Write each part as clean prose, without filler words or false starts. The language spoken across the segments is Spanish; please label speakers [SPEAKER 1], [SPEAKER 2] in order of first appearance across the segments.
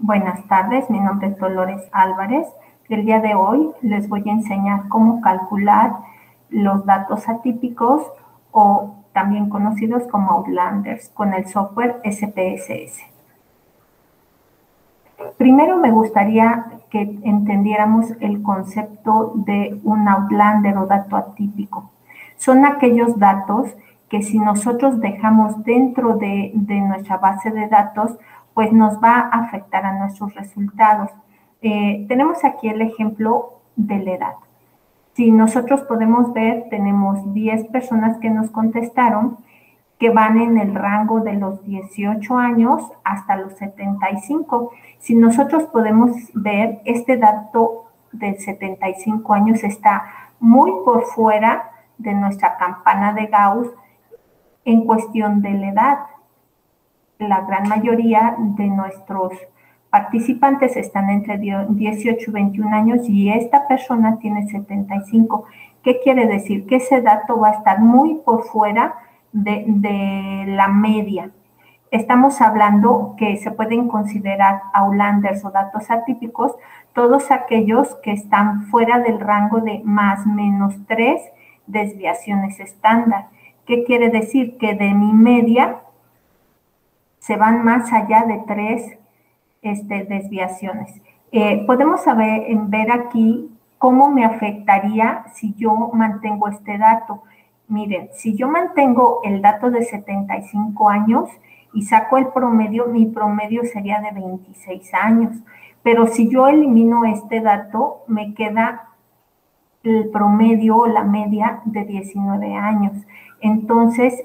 [SPEAKER 1] Buenas tardes, mi nombre es Dolores Álvarez. El día de hoy les voy a enseñar cómo calcular los datos atípicos o también conocidos como Outlanders con el software SPSS. Primero me gustaría que entendiéramos el concepto de un Outlander o dato atípico. Son aquellos datos que si nosotros dejamos dentro de nuestra base de datos, pues nos va a afectar a nuestros resultados. Tenemos aquí el ejemplo de la edad. Si nosotros podemos ver, tenemos 10 personas que nos contestaron que van en el rango de los 18 años hasta los 75. Si nosotros podemos ver, este dato de 75 años está muy por fuera de nuestra campana de Gauss en cuestión de la edad. La gran mayoría de nuestros participantes están entre 18 y 21 años y esta persona tiene 75. ¿Qué quiere decir? Que ese dato va a estar muy por fuera de la media. Estamos hablando que se pueden considerar Outlanders o datos atípicos todos aquellos que están fuera del rango de más menos 3 desviaciones estándar. ¿Qué quiere decir? Que de mi media se van más allá de 3 desviaciones. Podemos ver aquí cómo me afectaría si yo mantengo este dato. Miren, si yo mantengo el dato de 75 años y saco el promedio, mi promedio sería de 26 años. Pero si yo elimino este dato, me queda el promedio o la media de 19 años. Entonces,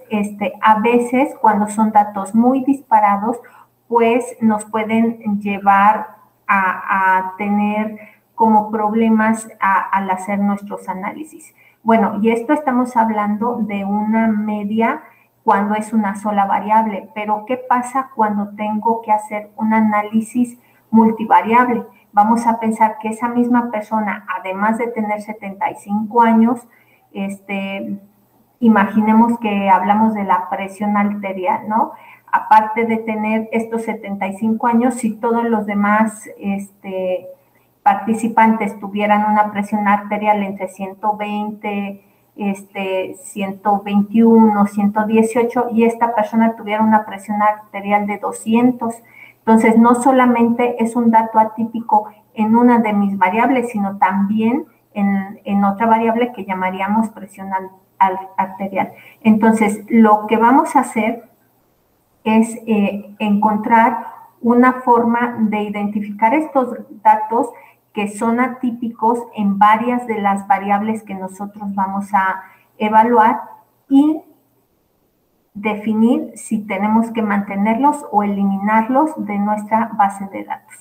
[SPEAKER 1] a veces cuando son datos muy disparados, pues nos pueden llevar a tener como problemas al hacer nuestros análisis. Bueno, y esto estamos hablando de una media cuando es una sola variable, pero ¿qué pasa cuando tengo que hacer un análisis multivariable? Vamos a pensar que esa misma persona, además de tener 75 años, imaginemos que hablamos de la presión arterial, ¿no? Aparte de tener estos 75 años, si todos los demás participantes tuvieran una presión arterial entre 120, 121, 118 y esta persona tuviera una presión arterial de 200, entonces no solamente es un dato atípico en una de mis variables, sino también en otra variable que llamaríamos presión arterial. Entonces, lo que vamos a hacer es encontrar una forma de identificar estos datos que son atípicos en varias de las variables que nosotros vamos a evaluar y definir si tenemos que mantenerlos o eliminarlos de nuestra base de datos.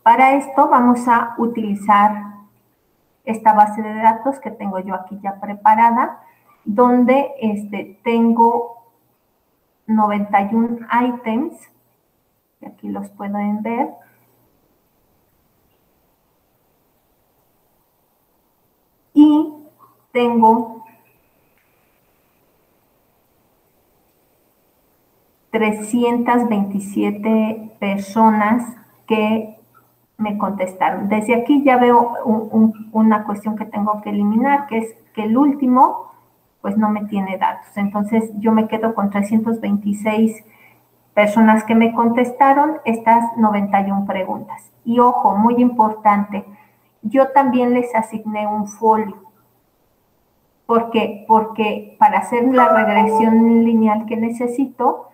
[SPEAKER 1] Para esto vamos a utilizar esta base de datos que tengo yo aquí ya preparada, donde tengo 91 ítems, y aquí los pueden ver. Y tengo 327 personas que me contestaron. Desde aquí ya veo una cuestión que tengo que eliminar, que es que el último pues no me tiene datos. Entonces yo me quedo con 326 personas que me contestaron estas 91 preguntas. Y ojo, muy importante, yo también les asigné un folio. ¿Por qué? Porque para hacer la regresión lineal que necesito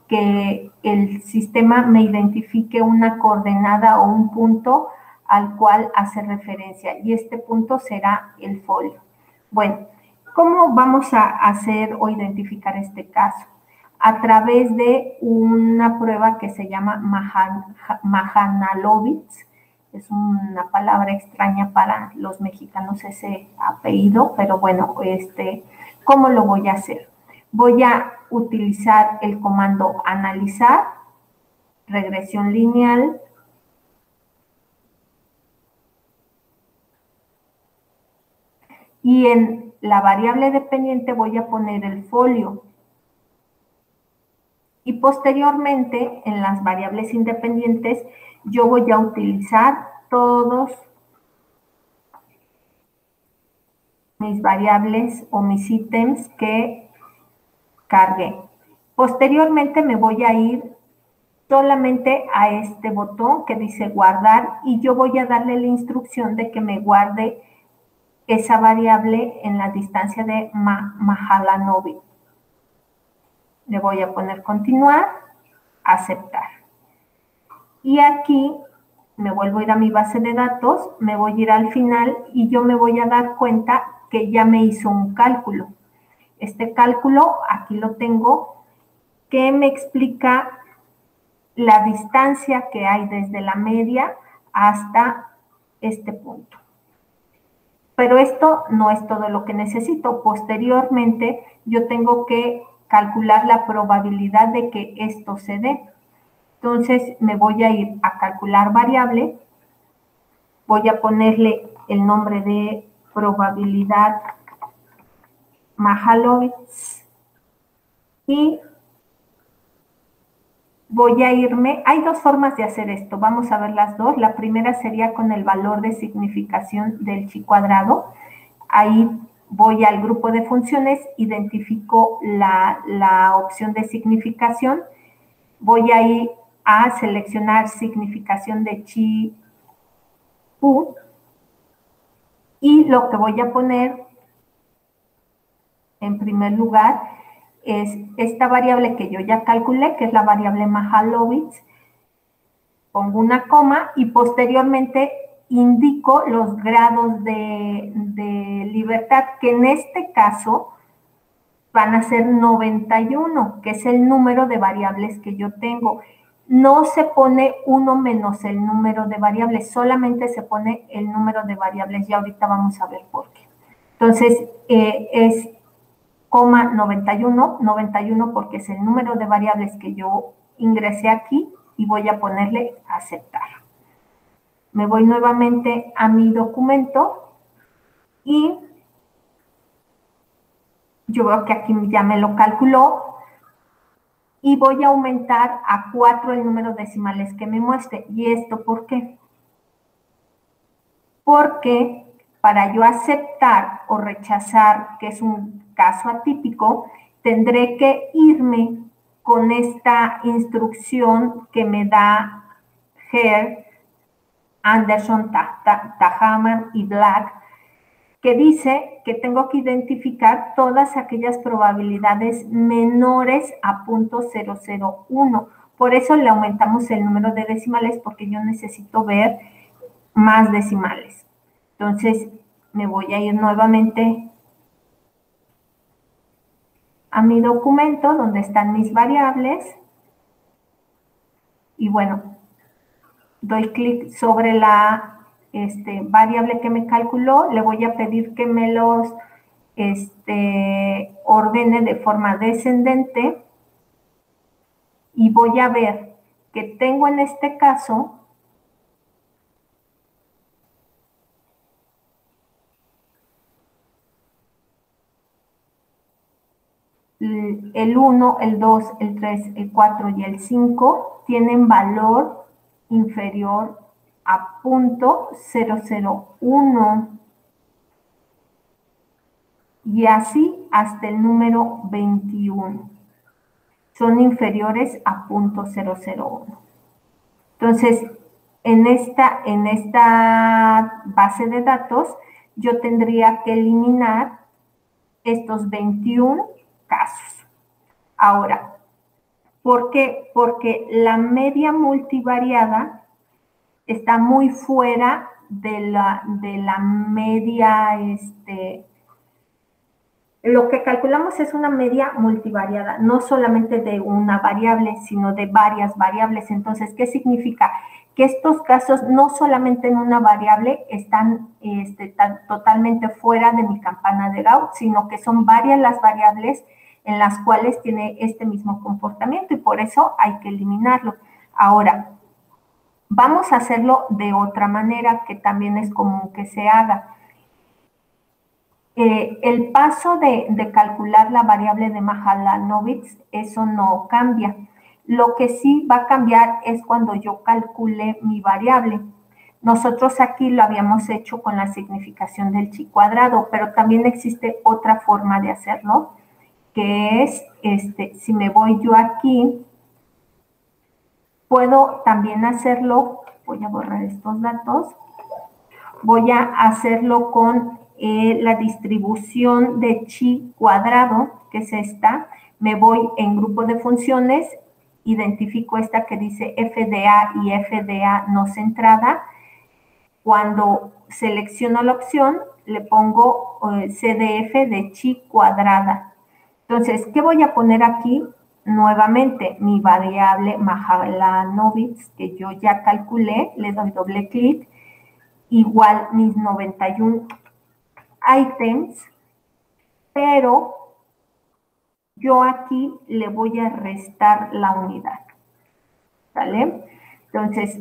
[SPEAKER 1] que el sistema me identifique una coordenada o un punto al cual hace referencia, y este punto será el folio. Bueno, ¿cómo vamos a hacer o identificar este caso? A través de una prueba que se llama Mahalanobis. Es una palabra extraña para los mexicanos ese apellido, pero bueno, ¿cómo lo voy a hacer? Voy a utilizar el comando analizar, regresión lineal, y en la variable dependiente voy a poner el folio. Y posteriormente, en las variables independientes, yo voy a utilizar todos mis variables o mis ítems que cargué. Posteriormente me voy a ir solamente a este botón que dice guardar y yo voy a darle la instrucción de que me guarde esa variable en la distancia de Mahalanobis. Le voy a poner continuar, aceptar. Y aquí me vuelvo a ir a mi base de datos, me voy a ir al final y yo me voy a dar cuenta que ya me hizo un cálculo. Este cálculo, aquí lo tengo, que me explica la distancia que hay desde la media hasta este punto. Pero esto no es todo lo que necesito. Posteriormente, yo tengo que calcular la probabilidad de que esto se dé. Entonces, me voy a ir a calcular variable, voy a ponerle el nombre de probabilidad Mahalanobis y voy a irme, hay dos formas de hacer esto, vamos a ver las dos. La primera sería con el valor de significación del chi cuadrado. Ahí voy al grupo de funciones, identifico la opción de significación, voy a ir a seleccionar significación de chi u y lo que voy a poner en primer lugar es esta variable que yo ya calculé, que es la variable Mahalanobis. Pongo una coma y posteriormente indico los grados de libertad, que en este caso van a ser 91, que es el número de variables que yo tengo. No se pone 1 menos el número de variables, solamente se pone el número de variables y ahorita vamos a ver por qué. Entonces, es 91, 91 porque es el número de variables que yo ingresé aquí y voy a ponerle aceptar. Me voy nuevamente a mi documento y yo veo que aquí ya me lo calculó y voy a aumentar a 4 el número de decimales que me muestre. ¿Y esto por qué? Porque para yo aceptar o rechazar que es un caso atípico, tendré que irme con esta instrucción que me da Hare, Anderson, Tahaman y Black, que dice que tengo que identificar todas aquellas probabilidades menores a 0.001. Por eso le aumentamos el número de decimales porque yo necesito ver más decimales. Entonces, me voy a ir nuevamente a mi documento donde están mis variables y bueno, doy clic sobre la variable que me calculó, le voy a pedir que me los ordene de forma descendente y voy a ver que tengo en este caso el 1, el 2, el 3, el 4 y el 5 tienen valor inferior a 0.001 y así hasta el número 21. Son inferiores a 0.001. Entonces, en esta base de datos, yo tendría que eliminar estos 21 casos. Ahora, ¿por qué? Porque la media multivariada está muy fuera de la media, lo que calculamos es una media multivariada, no solamente de una variable, sino de varias variables. Entonces, ¿qué significa? Que estos casos no solamente en una variable están totalmente fuera de mi campana de Gauss, sino que son varias las variables en las cuales tiene este mismo comportamiento y por eso hay que eliminarlo. Ahora, vamos a hacerlo de otra manera que también es común que se haga. El paso de calcular la variable de Mahalanobis, eso no cambia. Lo que sí va a cambiar es cuando yo calcule mi variable. Nosotros aquí lo habíamos hecho con la significación del chi cuadrado, pero también existe otra forma de hacerlo, que es, si me voy yo aquí, puedo también hacerlo, voy a borrar estos datos, voy a hacerlo con la distribución de chi cuadrado, que es esta. Me voy en grupo de funciones, identifico esta que dice FDA y FDA no centrada. Cuando selecciono la opción, le pongo CDF de chi cuadrada. Entonces, ¿qué voy a poner aquí? Nuevamente, mi variable Mahalanobis, que yo ya calculé, le doy doble clic, igual mis 91 items, pero yo aquí le voy a restar la unidad, ¿vale? Entonces,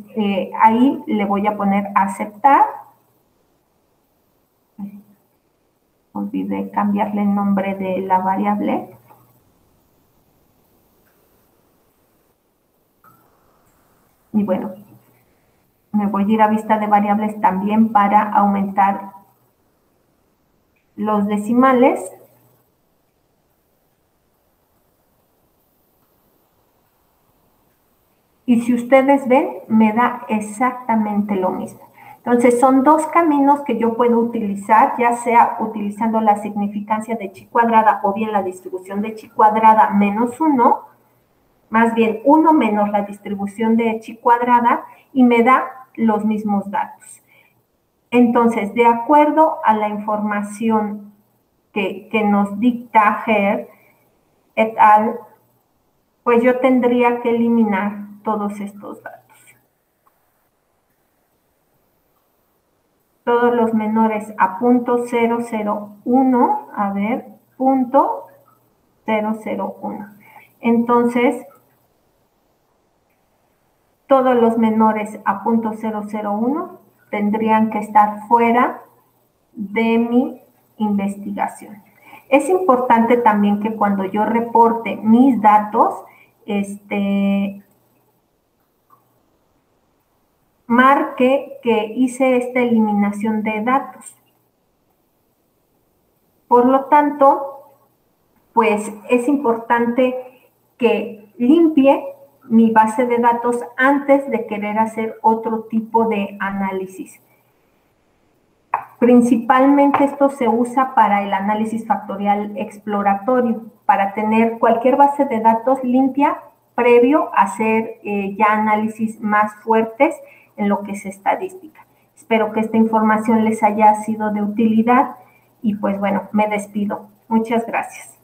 [SPEAKER 1] ahí le voy a poner aceptar. Olvidé cambiarle el nombre de la variable. Y bueno, me voy a ir a vista de variables también para aumentar los decimales. Y si ustedes ven, me da exactamente lo mismo. Entonces, son dos caminos que yo puedo utilizar, ya sea utilizando la significancia de chi cuadrada o bien la distribución de chi cuadrada menos 1, más bien 1 menos la distribución de chi cuadrada, y me da los mismos datos. Entonces, de acuerdo a la información que nos dicta Herr et al., pues yo tendría que eliminar todos estos datos. Todos los menores a .001, a ver, .001. Entonces, todos los menores a .001 tendrían que estar fuera de mi investigación. Es importante también que cuando yo reporte mis datos, marque que hice esta eliminación de datos. Por lo tanto, pues es importante que limpie mi base de datos antes de querer hacer otro tipo de análisis. Principalmente esto se usa para el análisis factorial exploratorio, para tener cualquier base de datos limpia previo a hacer ya análisis más fuertes en lo que es estadística. Espero que esta información les haya sido de utilidad y pues bueno, me despido. Muchas gracias.